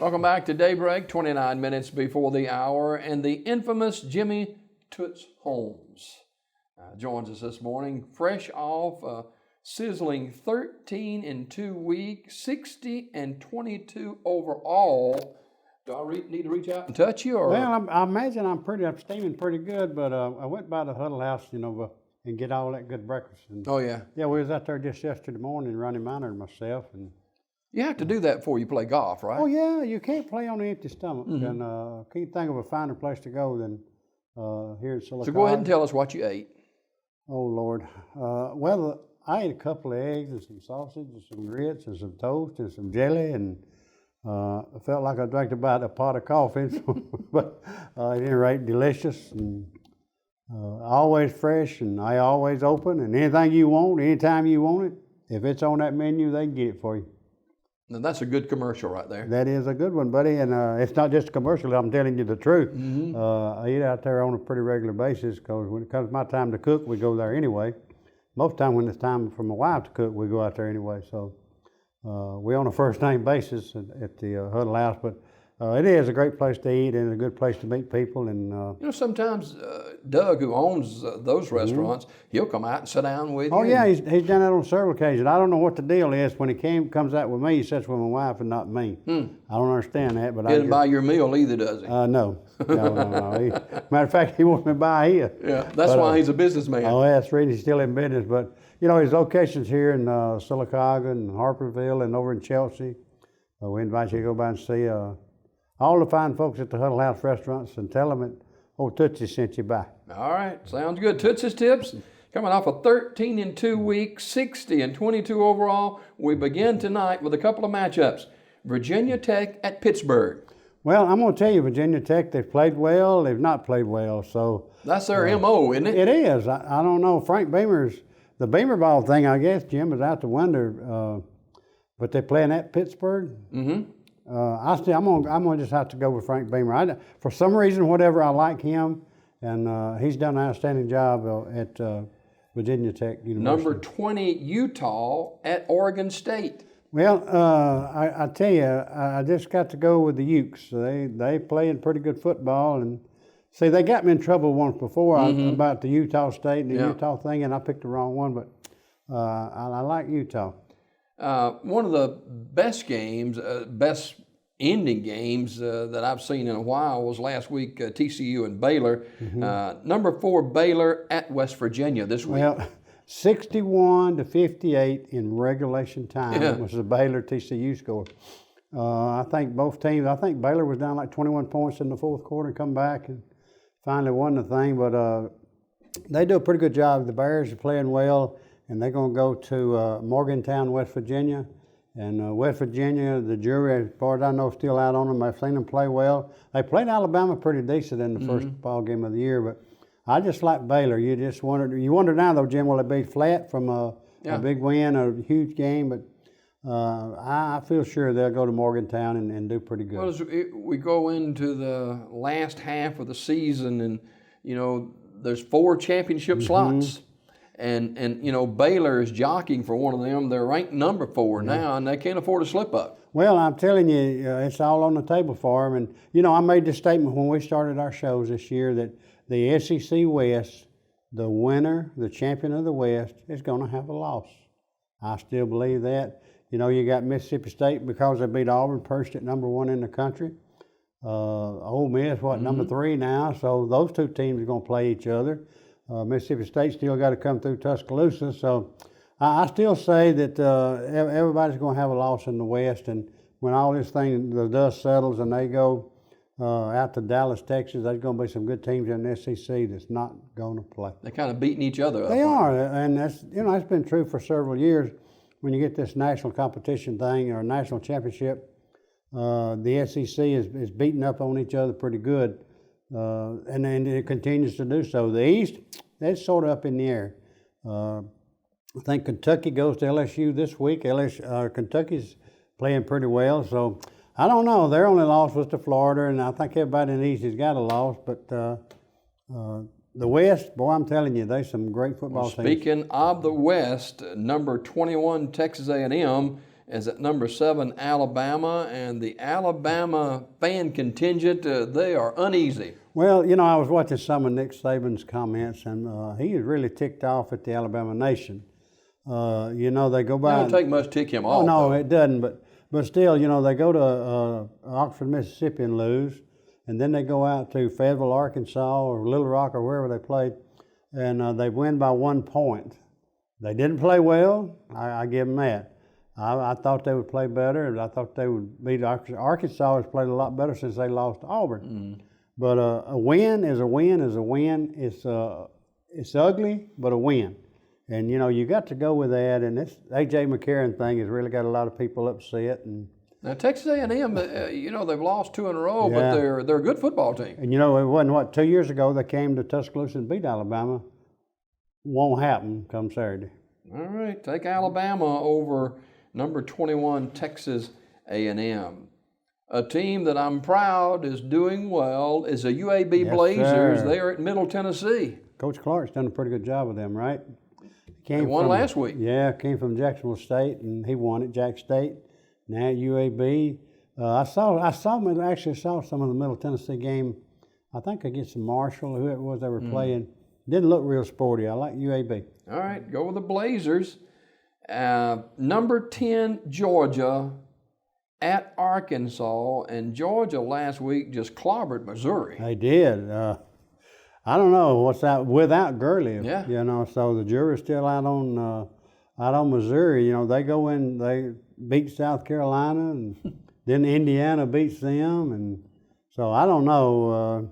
Welcome back to Daybreak, 29 minutes before the hour, and the infamous Jimmy Toots Holmes joins us this morning, fresh off a sizzling 13 in 2 weeks, 60 and 22 overall. Do I need to reach out and touch you? Or? Well, I imagine I'm steaming pretty good, but I went by the Huddle house, and get all that good breakfast. And, oh, yeah? Yeah, we was out there just yesterday morning running miner myself. And you have to do that before you play golf, right? Oh, yeah, you can't play on an empty stomach. And can't think of a finer place to go than here in Silicon. So go ahead and tell us what you ate. Oh, Lord. Well, I ate a couple of eggs and some sausage and some grits and some toast and some jelly, and I felt like I drank about a pot of coffee, but at any rate, delicious and always fresh, and I always open, and anything you want, anytime you want it, if it's on that menu, they can get it for you. Now, that's a good commercial right there. That is a good one, buddy, and it's not just a commercial, I'm telling you the truth. I eat out there on a pretty regular basis, because when it comes my time to cook, we go there anyway. Most of the time when it's time for my wife to cook, we go out there anyway, so we're on a first-name basis at the Huddle House, but it is a great place to eat and a good place to meet people. And sometimes Doug, who owns those restaurants, he'll come out and sit down with you. Oh, yeah, he's done that on several occasions. I don't know what the deal is. When he comes out with me, he sits with my wife and not me. I don't understand that. But He doesn't buy your meal either, does he? No. Matter of fact, he wants me to buy here. Yeah, that's why he's a businessman. Oh, that's right. He's still in business. But, his locations here in Sylacauga and Harpersville and over in Chelsea. We invite you to go by and see all the fine folks at the Huddle House restaurants and tell them that old Tootsie sent you by. All right, sounds good. Tootsie's Tips, coming off a 13 in 2 weeks, 60 and 22 overall. We begin tonight with a couple of matchups. Virginia Tech at Pittsburgh. Well, I'm going to tell you, Virginia Tech, they've played well, they've not played well. So that's their M.O., isn't it? It is. I don't know. Frank Beamer's, the Beamer ball thing, I guess, Jim, is out the window. But they're playing at Pittsburgh. I'm gonna just have to go with Frank Beamer. For some reason, whatever, I like him, and he's done an outstanding job at Virginia Tech University. Number 20, Utah at Oregon State. Well, I tell you, I just got to go with the Utes. They playing pretty good football, and see, they got me in trouble once before about the Utah State and the Utah thing, and I picked the wrong one, but I like Utah. One of the best games, best ending games that I've seen in a while was last week, TCU and Baylor. Number 4, Baylor at West Virginia this week. Well, 61-58 in regulation time was the Baylor-TCU score. I think both teams, Baylor was down like 21 points in the fourth quarter and come back and finally won the thing, but they do a pretty good job. The Bears are playing well, and they're going to go to Morgantown, West Virginia. And West Virginia, the jury, as far as I know, is still out on them. I've seen them play well. They played Alabama pretty decent in the first ball game of the year, but I just like Baylor. You wonder now, though, Jim, will it be flat from a big win, a huge game? But I feel sure they'll go to Morgantown and do pretty good. Well, as we go into the last half of the season, and, there's 4 championship slots. And Baylor is jockeying for one of them. They're ranked number 4 now, and they can't afford to slip up. Well, I'm telling you, it's all on the table for them. And, I made this statement when we started our shows this year that the SEC West, the winner, the champion of the West, is going to have a loss. I still believe that. You got Mississippi State because they beat Auburn, perched at number 1 in the country. Ole Miss, number 3 now? So those 2 teams are going to play each other. Mississippi State still got to come through Tuscaloosa. So I still say that everybody's going to have a loss in the West. And when all this thing, the dust settles and they go out to Dallas, Texas, there's going to be some good teams in the SEC that's not going to play. They're kind of beating each other up. They are, and that's been true for several years. When you get this national competition thing or national championship, the SEC is beating up on each other pretty good. And then it continues to do so. The East, that's sort of up in the air. I think Kentucky goes to LSU this week. Kentucky's playing pretty well, so I don't know. Their only loss was to Florida, and I think everybody in the East has got a loss. But the West, boy, I'm telling you, there's some great football teams. Speaking of the West, number 21 Texas A&M is at number 7, Alabama, and the Alabama fan contingent, they are uneasy. Well, you know, I was watching some of Nick Saban's comments, and he is really ticked off at the Alabama Nation. You know, they go by. It don't take much to tick him off. Oh no, though. it doesn't. But still, you know, they go to Oxford, Mississippi, and lose, and then they go out to Fayetteville, Arkansas, or Little Rock, or wherever they played, and they win by 1 point. They didn't play well. I give them that. I thought they would play better, and I thought they would beat Arkansas. Has played a lot better since they lost to Auburn. But a win is a win is a win. It's ugly, but a win. And you know you got to go with that. And this A.J. McCarron thing has really got a lot of people upset. And Now Texas A&M, you know they've lost 2 in a row, Yeah. but they're a good football team. you know it wasn't 2 years ago they came to Tuscaloosa and beat Alabama. Won't happen come Saturday. All right, take Alabama over number 21 Texas A&M. A team that I'm proud is doing well is the UAB Yes, Blazers. sir. They are at Middle Tennessee. Coach Clark's done a pretty good job with them, right? They won last week. Yeah, came from Jacksonville State, and he won at Jack State. Now at UAB. I saw some of the Middle Tennessee game. I think against Marshall, who it was they were playing. Didn't look real sporty. I like UAB. All right, go with the Blazers. Number 10 Georgia at Arkansas, and Georgia last week just clobbered Missouri. They did. I don't know what's that without Gurley. Yeah. You know, so the jury's still out on Missouri. You know, they go in, they beat South Carolina, and then Indiana beats them, and so I don't know.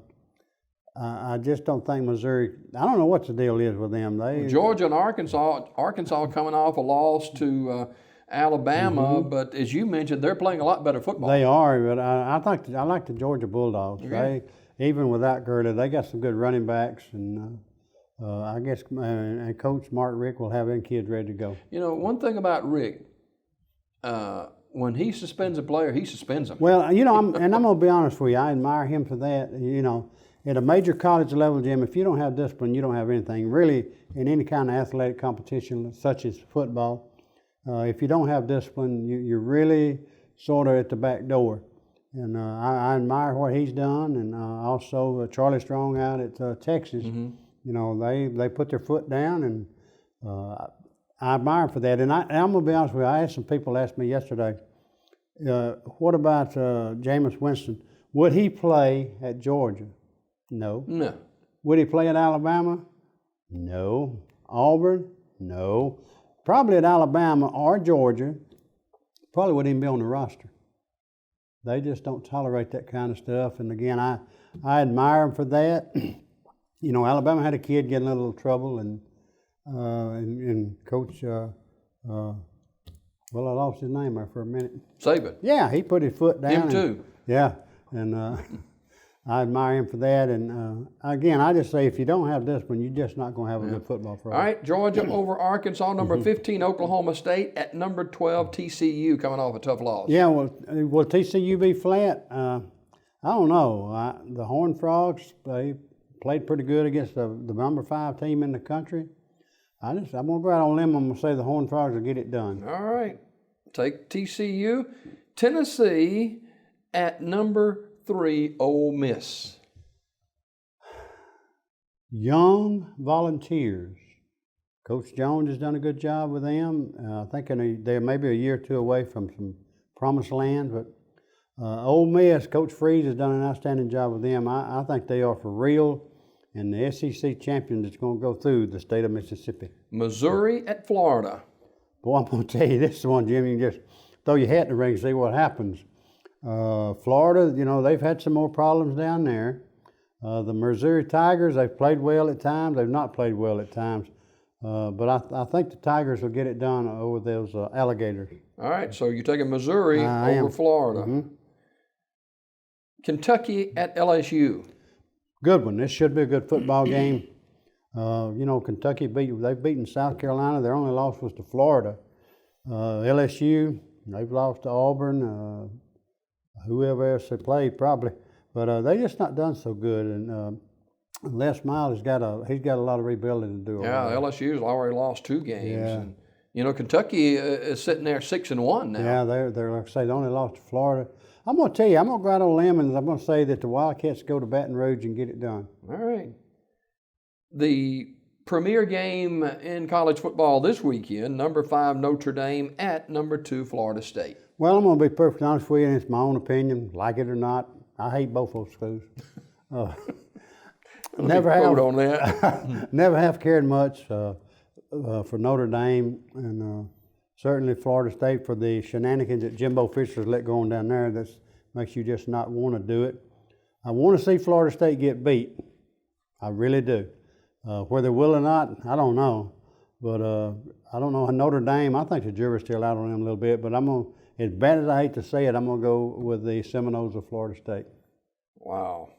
I just don't think Missouri. I don't know what the deal is with them. Georgia and Arkansas coming off a loss to Alabama, but as you mentioned, they're playing a lot better football. They are, but I like the Georgia Bulldogs. Okay. Even without Gurley, they got some good running backs, and I guess and Coach Mark Rick will have them kids ready to go. You know, one thing about Rick, when he suspends a player, he suspends them. Well, you know, I'm going to be honest with you. I admire him for that. You know, at a major college level, Jim, if you don't have discipline, you don't have anything. Really, in any kind of athletic competition, such as football, if you don't have discipline, you're really sort of at the back door. And I admire what he's done, and also Charlie Strong out at Texas. You know, they put their foot down, and I admire him for that. And I'm going to be honest with you. I had some people ask me yesterday, what about Jameis Winston? Would he play at Georgia? No. No. Would he play at Alabama? No. Auburn? No. Probably at Alabama or Georgia. Probably wouldn't even be on the roster. They just don't tolerate that kind of stuff. And again, I admire them for that. You know, Alabama had a kid get in a little trouble, and Coach, well, I lost his name there for a minute. Saban. Yeah, he put his foot down. Him too. Yeah, and I admire him for that. And again, I just say if you don't have discipline, you're just not going to have a good football program. All right, Georgia over Arkansas, number 15 Oklahoma State, at number 12 TCU, coming off a tough loss. Yeah, will TCU be flat? I don't know. The Horned Frogs, they played pretty good against the number 5 team in the country. I'm going to go out on a limb. I'm going to say the Horned Frogs will get it done. All right, take TCU. Tennessee at number 3 Ole Miss. Young Volunteers. Coach Jones has done a good job with them. I think they're maybe a year or two away from some promised land, but Ole Miss, Coach Freeze has done an outstanding job with them. I think they are for real, and the SEC champion that's going to go through the state of Mississippi. Missouri at Florida. Boy, I'm going to tell you, this is one, Jim, you can just throw your hat in the ring and see what happens. Florida, you know, they've had some more problems down there. The Missouri Tigers, they've played well at times. They've not played well at times. But I think the Tigers will get it done over those Alligators. All right, so you're taking Missouri over Florida. Kentucky at LSU. Good one. This should be a good football game. You know, Kentucky they've beaten South Carolina. Their only loss was to Florida. LSU, they've lost to Auburn. Whoever else they played probably, but they just not done so good. And Les Miles he's got a lot of rebuilding to do. Yeah, LSU's already lost 2 games. Yeah. And You know, Kentucky is sitting there 6-1 now. Yeah, they're like I say, they only lost to Florida. I'm going to tell you, I'm going to go out on a limb and I'm going to say that the Wildcats go to Baton Rouge and get it done. All right. The premier game in college football this weekend, number 5 Notre Dame at number 2 Florida State. Well, I'm going to be perfectly honest with you, and it's my own opinion, like it or not. I hate both those schools. Never have cared much for Notre Dame, and certainly Florida State for the shenanigans that Jimbo Fisher's let go on down there. That makes you just not want to do it. I want to see Florida State get beat. I really do. Whether they will or not, I don't know. But I don't know. Notre Dame, I think the jury's still out on them a little bit. But I'm going to, as bad as I hate to say it, I'm going to go with the Seminoles of Florida State. Wow.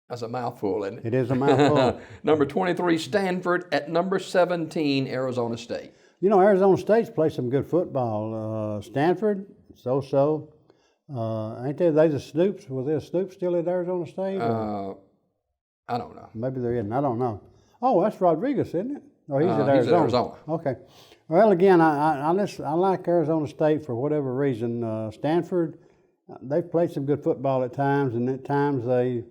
That's a mouthful, isn't it? It is a mouthful. Number 23, Stanford at number 17, Arizona State. You know, Arizona State's played some good football. Stanford, so-so. Ain't they the Snoops? Was there a Snoop still at Arizona State? I don't know. Maybe there isn't. I don't know. Oh, that's Rodriguez, isn't it? Oh, he's at Arizona. He's at Arizona. Okay. Well, again, I like Arizona State for whatever reason. Stanford, they've played some good football at times, and at times they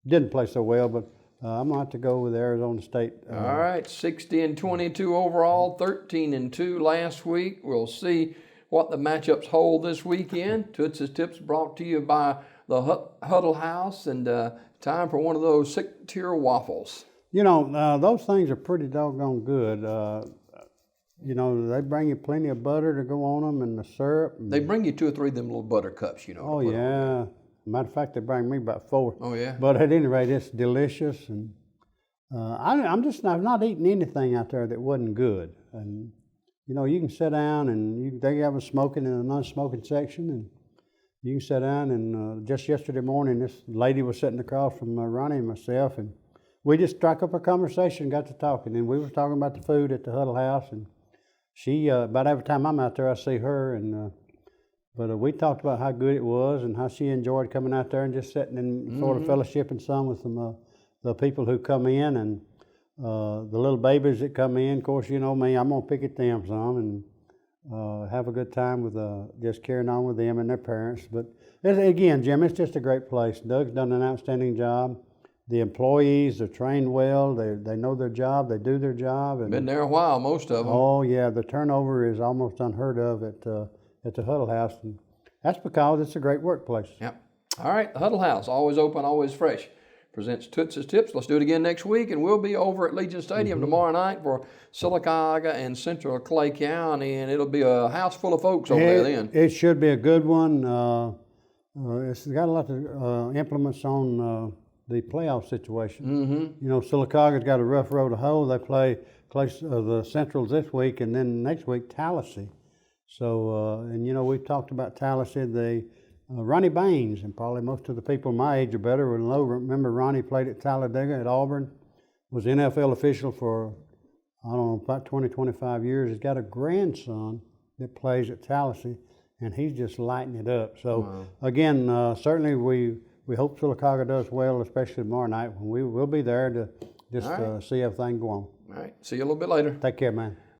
didn't play so well, but I'm going to have to go with Arizona State. All right, 60-22 overall, 13-2 last week. We'll see what the matchups hold this weekend. Toots' Tips brought to you by the Huddle House, and time for one of those 6-tier waffles. You know, those things are pretty doggone good. You know, they bring you plenty of butter to go on them and the syrup. They bring you 2 or 3 of them little butter cups, you know. Oh, yeah. Matter of fact, they bring me about 4. Oh, yeah? But at any rate, it's delicious. And I've not eaten anything out there that wasn't good. And, you know, you can sit down and they have a smoking and a non-smoking section. And you can sit down and just yesterday morning, this lady was sitting across from Ronnie and myself. And we just struck up a conversation, got to talking. And we were talking about the food at the Huddle House. And she, about every time I'm out there, I see her. And But we talked about how good it was and how she enjoyed coming out there and just sitting and sort of fellowshipping some with some the people who come in and the little babies that come in. Of course, you know me, I'm going to pick at them some and have a good time with just carrying on with them and their parents. But again, Jim, it's just a great place. Doug's done an outstanding job. The employees are trained well. They know their job. They do their job. And, been there a while, most of them. Oh, yeah. The turnover is almost unheard of at the Huddle House, and that's because it's a great workplace. Yep. All right, the Huddle House, always open, always fresh, presents Toots' Tips. Let's do it again next week, and we'll be over at Legion Stadium tomorrow night for Sylacauga and Central Clay County, and it'll be a house full of folks over there then. It should be a good one. It's got a lot of implements on the playoff situation. You know, Sylacauga's got a rough road to hoe. They play the Centrals this week, and then next week Tallahassee. So, and you know, we've talked about Tallahassee. Ronnie Baines, and probably most of the people my age or better will know. Remember, Ronnie played at Talladega at Auburn, was NFL official for, I don't know, about 20, 25 years. He's got a grandson that plays at Tallahassee, and he's just lighting it up. So, again, certainly we hope Sylacauga does well, especially tomorrow night when we'll be there to just see everything go on. All right, see you a little bit later. Take care, man.